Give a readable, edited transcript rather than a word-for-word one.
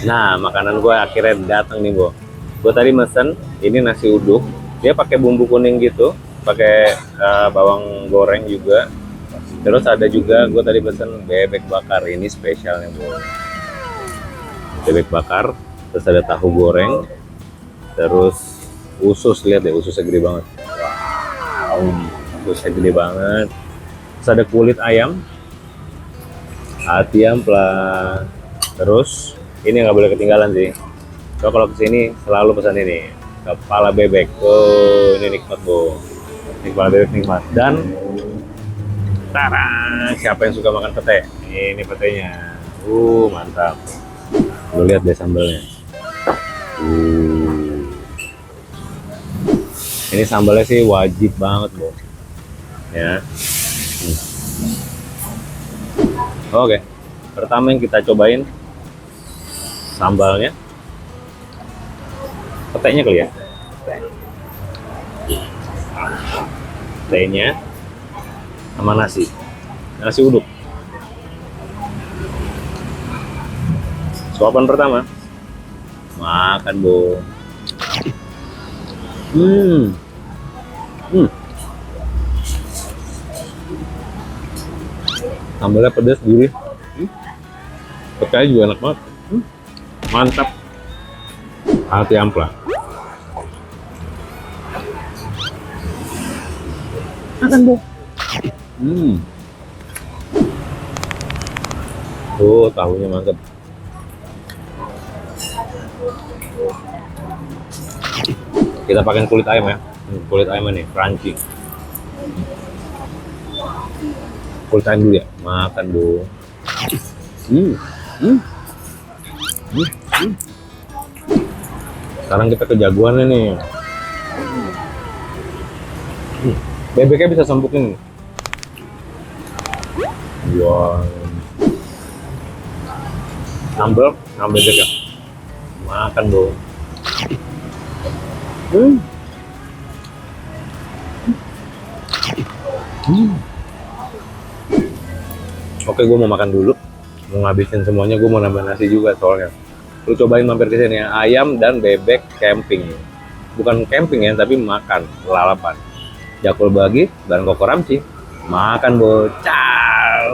Nah, makanan gue akhirnya datang nih, Bo. Gue tadi mesen ini nasi uduk. Dia pakai bumbu kuning gitu, pakai bawang goreng juga. Terus ada juga gue tadi pesen bebek bakar, ini spesialnya, Bo. Bebek bakar, terus ada tahu goreng, terus usus, lihat deh ususnya gede banget. Wow, ususnya gede banget. Terus ada kulit ayam, hati ampla. Terus ini nggak boleh ketinggalan sih. So, kalau kesini selalu pesan ini kepala bebek. Oh, ini nikmat, Bu. Ini kepala bebek nikmat. Dan tara, siapa yang suka makan pete? Ini petenya. Mantap. Lu lihat deh sambalnya. Uh. Ini sambalnya sih wajib banget, Bu. Ya. Oke. Pertama yang kita cobain sambalnya. Petenya kali ya. Petenya sama nasi. Nasi uduk. Suapan pertama. Makan, Bu. Sambalnya pedas, gurih. Petenya juga enak banget. Mantap. Hati ampla. Makan, Bu. Tuh, tahunya mantap. Kita pakai kulit ayam ya. Kulit ayam nih, crunchy. Kulit ayam dulu ya. Makan, Bu. Sekarang kita ke jagoannya nih. Bebeknya bisa sempukin. Wow. Sambal sama bebeknya. Makan, Bu. Oke, gue mau makan dulu. Mau ngabisin semuanya, gue mau nambah nasi juga soalnya. Lu cobain mampir ke sini ya, ayam dan bebek camping. Bukan camping ya, tapi makan, lalapan. Jakul bagi dan kokoramci. Makan, bocah.